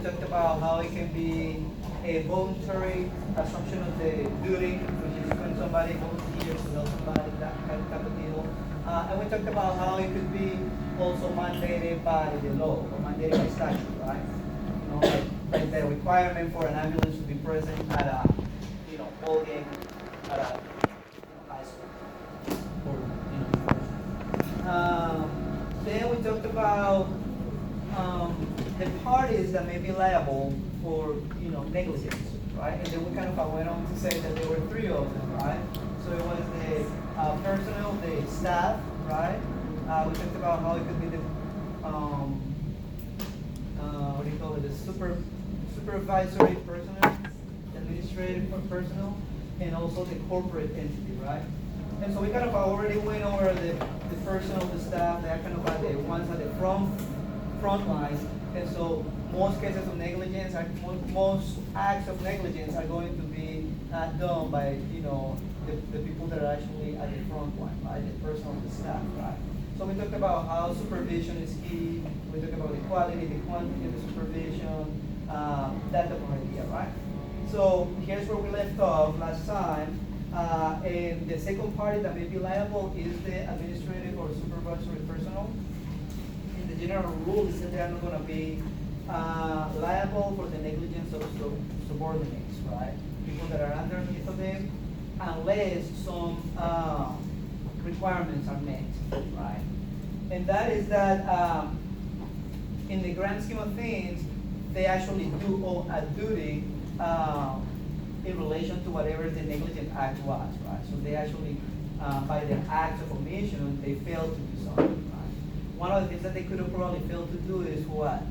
talked about how it can be a voluntary assumption of the duty, which is when somebody volunteers to help somebody, that type of deal. And we talked about how it could be also mandated by the law or mandated by statute, right? Like the requirement for an ambulance to be present at a, ball game at a, high school or, university. Then we talked about the parties that may be liable for, negligence, right? And then we kind of went on to say that there were three of them, right? So it was the personnel, the staff, right? We talked about how it could be the, what do you call it, the supervisory personnel, administrative personnel, and also the corporate entity, right? And so we kind of already went over the personnel, the staff, they're kind of like the ones at the front lines. And so most cases of negligence, most acts of negligence are going to be done by, the people that are actually at the front line, right? The personnel, the staff, right? So we talked about how supervision is key. We talked about the quality, the quantity of the supervision, that type of idea, right? So here's where we left off last time. And the second party that may be liable is the administrative or supervisory personnel. And the general rule is that they are not going to be liable for the negligence of subordinates, right? People that are underneath of them, unless some requirements are met, right? And that is that in the grand scheme of things, they actually do owe a duty in relation to whatever the negligent act was, right? So they actually, by their acts of omission, they failed to do something, right? One of the things that they could have probably failed to do is what?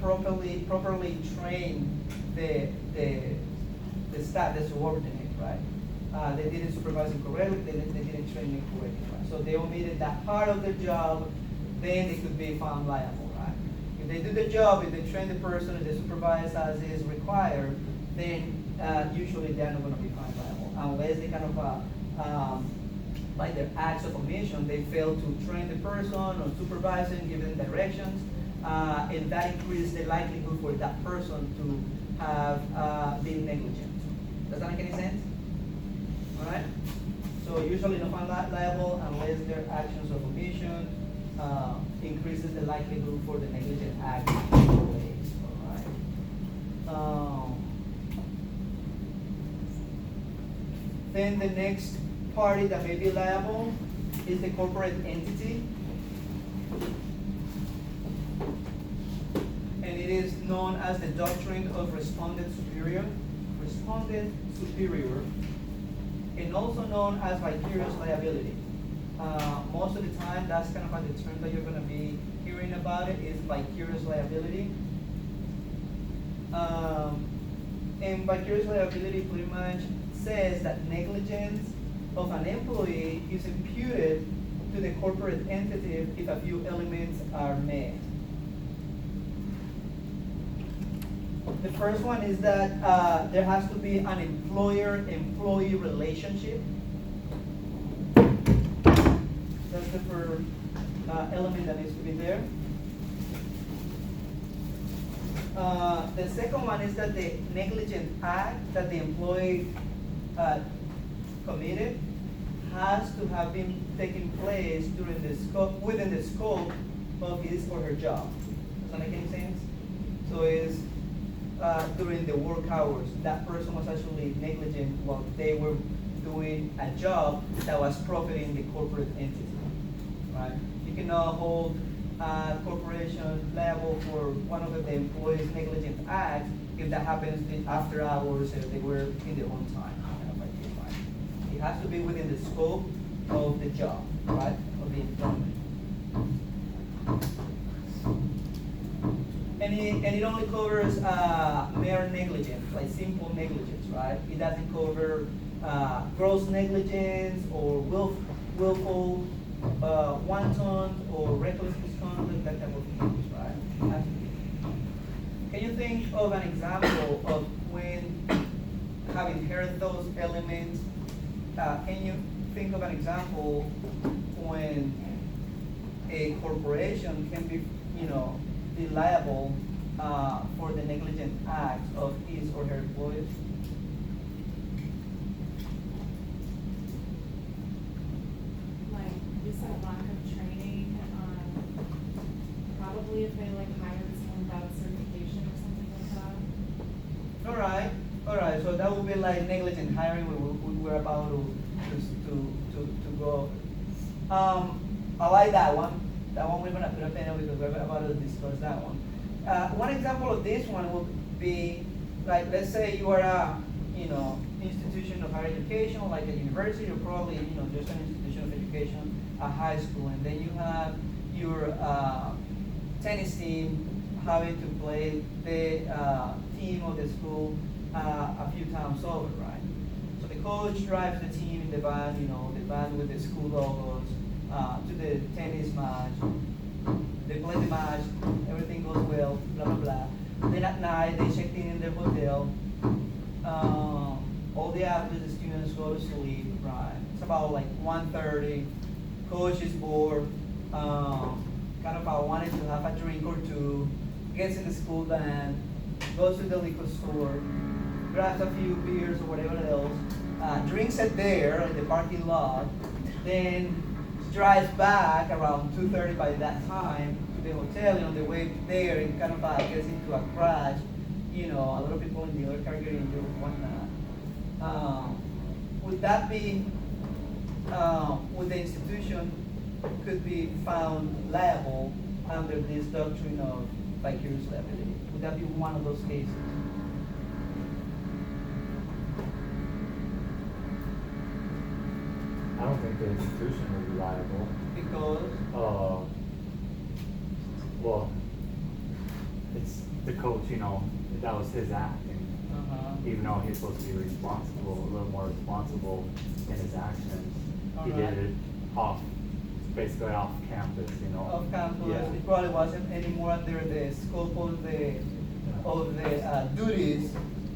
Properly train the staff, the subordinate, right? They didn't supervise it correctly, they didn't train it correctly, right? So they omitted that part of their job, then they could be found liable, right? If they do the job, if they train the person, if they supervise as is required, then usually they're not going to be found liable, unless they kind of, by their acts of omission, they fail to train the person or supervise them, give them directions, and that increases the likelihood for that person to have been negligent. Does that make any sense? All right? So usually not found liable unless their actions of omission increases the likelihood for the negligent act to take place. All right? Then the next party that may be liable is the corporate entity. And it is known as the doctrine of respondent superior, and also known as vicarious liability. Most of the time, that's kind of like the term that you're going to be hearing about it is vicarious liability. And vicarious liability pretty much says that negligence of an employee is imputed to the corporate entity if a few elements are met. The first one is that there has to be an employer-employee relationship. That's the first element that needs to be there. The second one is that the negligent act that the employee committed has to have been taking place within the scope of his or her job. Does that make any sense? So it's during the work hours, that person was actually negligent while they were doing a job that was profiting the corporate entity, right? You cannot hold a corporation liable for one of the employees' negligent acts if that happens after hours if they were in their own time. It has to be within the scope of the job, right, of the employment. And it only covers mere negligence, like simple negligence, right? It doesn't cover gross negligence or willful, wanton, or reckless misconduct, that type of things, right? It has to be. Can you think of an example of when, having heard those elements, can you think of an example when a corporation can be liable for the negligent acts of his or her employees? Like, you said lack of training, probably if they like hired someone without certification or something like that. All right, so that would be like negligent hiring, we're about to go. I like that one. That one we're gonna put a pen on because we're about to discuss that one. One example of this one would be, like, let's say you are a, institution of higher education, like a university, or probably, just an institution of education, a high school, and then you have your tennis team having to play the team of the school a few times over, right? So the coach drives the team in the van, the van with the school logos, to the tennis match. They play the match, everything goes well, blah, blah, blah. Then at night, they check in their hotel. All the athletes, the students go to sleep, right? It's about like 1:30. Coach is bored, kind of wanted to have a drink or two, gets in the school van, goes to the liquor store, grabs a few beers or whatever else, drinks it there in the parking lot, then drives back around 2:30 by that time to the hotel, and on the way there, it kind of gets into a crash, a lot of people in the other car getting injured and whatnot. Would that be, would the institution could be found liable under this doctrine of vicarious liability? Would that be one of those cases? I don't think the institution would be liable. Because? Well, it's the coach, that was his act. And even though he's supposed to be responsible, a little more responsible in his actions, he did it basically off campus, Off campus, Yeah. it probably wasn't anymore under the scope of the duties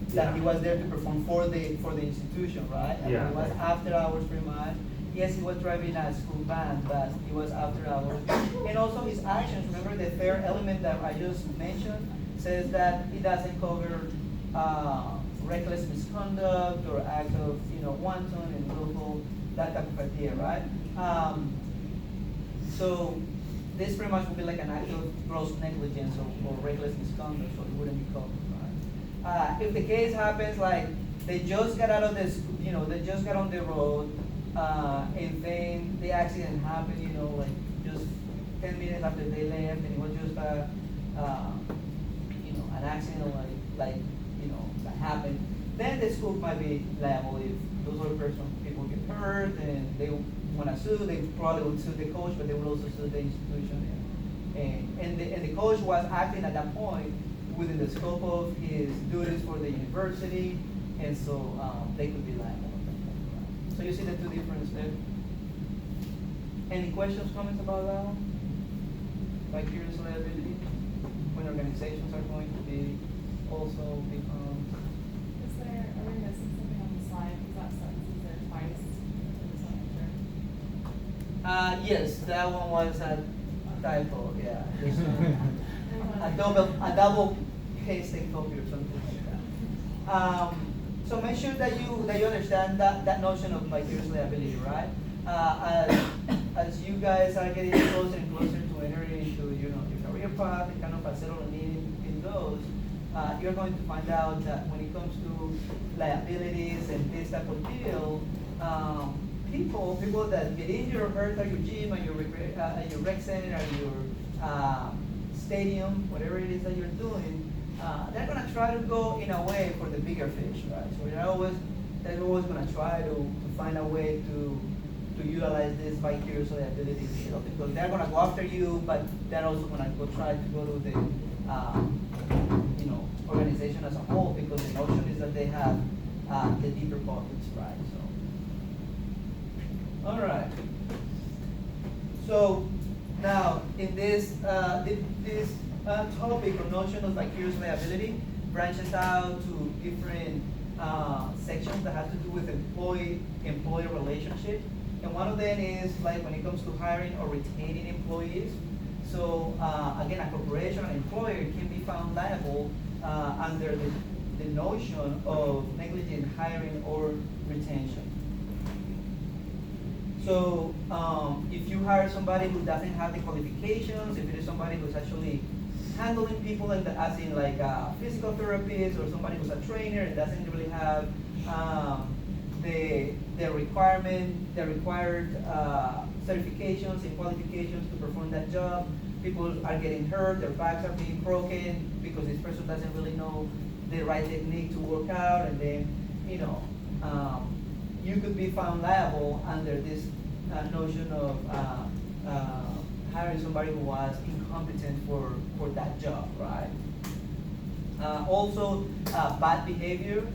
that he was there to perform for the institution, right? And Yeah. it was after hours pretty much. Yes, he was driving a school van, but it was after hours. And also his actions, remember the third element that I just mentioned, says that it doesn't cover reckless misconduct or act of, wanton and willful, that type of idea, right? So this pretty much would be like an act of gross negligence or reckless misconduct, so it wouldn't be covered, right? If the case happens like they just got out of this, they just got on the road, and then the accident happened, like just 10 minutes after they left, and it was just an accident that happened, then the school might be liable if those other people get hurt and they want to sue. They probably would sue the coach, but they would also sue the institution. And the coach was acting at that point within the scope of his duties for the university, and so they could be liable. So you see the two differences there. Any questions, comments about that one? Vicarious liability, when organizations are going to be also become. Are we missing something on the slide? Because that sentence is there twice. I just want to make sure. Yes, that one was a typo, yeah. a double pasting copy or something like that. So make sure that you understand that notion of vicarious liability, right? As you guys are getting closer and closer to entering into your career path and kind of settling in those, you're going to find out that when it comes to liabilities and this type of deal, people that get injured or hurt at your gym, at your rec center, at your stadium, whatever it is that you're doing, they're gonna try to go in a way for the bigger fish, right? So they're always gonna try to find a way to utilize this vicarious liability deal, because they're gonna go after you, but they're also gonna try to go to the organization as a whole, because the notion is that they have the deeper pockets, right? So, all right. So now in this topic or notion of vicarious liability branches out to different sections that have to do with employee-employer relationship. And one of them is like when it comes to hiring or retaining employees. So again, a corporation, an employer can be found liable under the notion of negligent hiring or retention. So if you hire somebody who doesn't have the qualifications, if it is somebody who's actually handling people and as in like a physical therapist or somebody who's a trainer and doesn't really have the required certifications and qualifications to perform that job, people are getting hurt, their backs are being broken because this person doesn't really know the right technique to work out, and then you could be found liable under this notion of hiring somebody who was incompetent for that job, right? Also, bad behavior,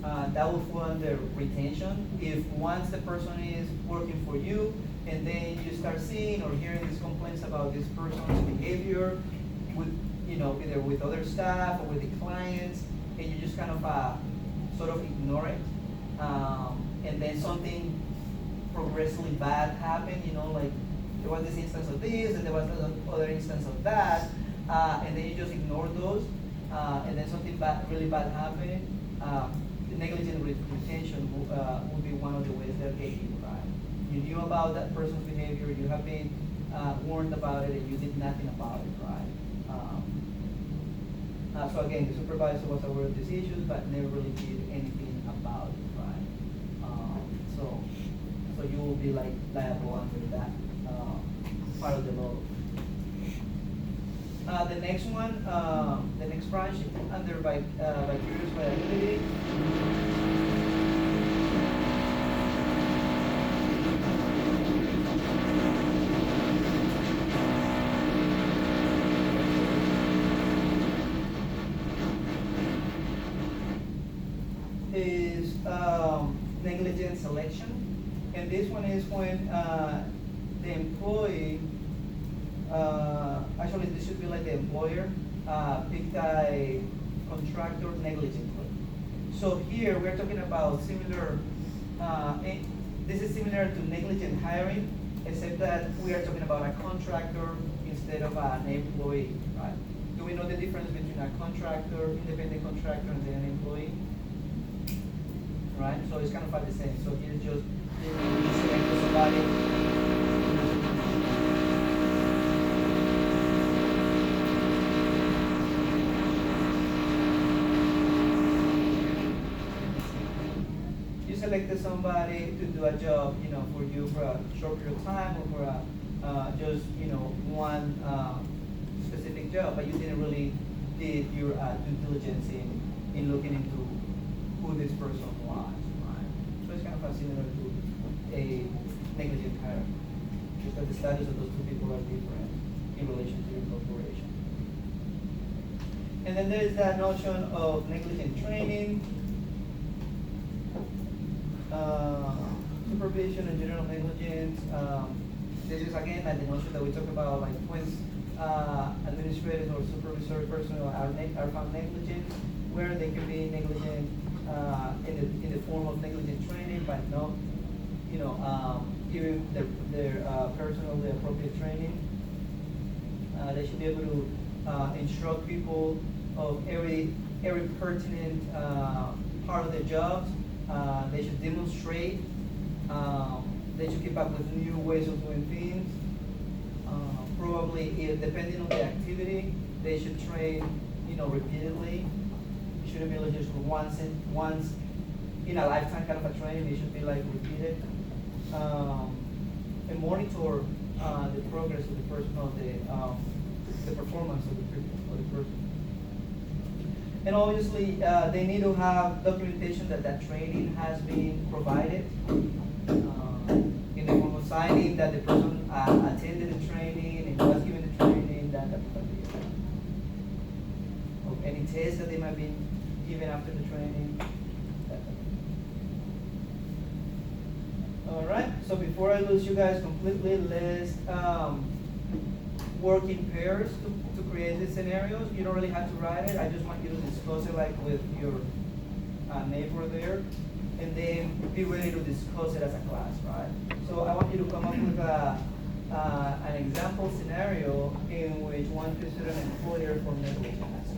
that will fall under retention. If once the person is working for you and then you start seeing or hearing these complaints about this person's behavior with, either with other staff or with the clients, and you just kind of sort of ignore it, and then something progressively bad happened, like there was this instance of this and there was other instance of that, and then you just ignore those, and then something really bad happened, negligent retention would be one of the ways they're getting, right? You knew about that person's behavior, you have been warned about it, and you did nothing about it, right? So again, the supervisor was aware of these issues, but never really did anything about it, right? So you will be like liable under that part of the law. The next one, the next branch under vicarious liability. Is negligent selection, and this one is when the employee, actually this should be like the employer, picked a contractor negligently. So here we're talking about similar, this is similar to negligent hiring, except that we are talking about a contractor instead of an employee, right? Do we know the difference between a contractor, independent contractor, and then an employee? Right, so it's kind of like the same. So here's just you select somebody. You selected somebody to do a job, for you for a short period of time or for just one specific job, but you didn't really did your due diligence in looking into who this person was, right? So it's kind of similar to a negligent hire, just that the status of those two people are different in relation to your corporation. And then there is that notion of negligent training, supervision and general negligence. This is again like the notion that we talk about, like when administrators or supervisory personnel are found negligent, where they can be negligent in the form of negligent training, but not, giving their personnel the appropriate training. They should be able to instruct people of every pertinent part of their jobs. They should demonstrate. They should keep up with new ways of doing things. Probably, depending on the activity, they should train, repeatedly. It shouldn't be like just once in a lifetime kind of a training. It should be like repeated. And monitor the progress of the person, the performance of the person. And obviously, they need to have documentation that training has been provided in the form of signing that the person attended the training and was given the training, that type of thing. Of any tests that they might be given after the training. All right. So before I lose you guys completely, let's work in pairs to create these scenarios. You don't really have to write it. I just want you to discuss it like with your neighbor there. and then be ready to discuss it as a class, right? So I want you to come up with an example scenario in which one considered an employer for negligence.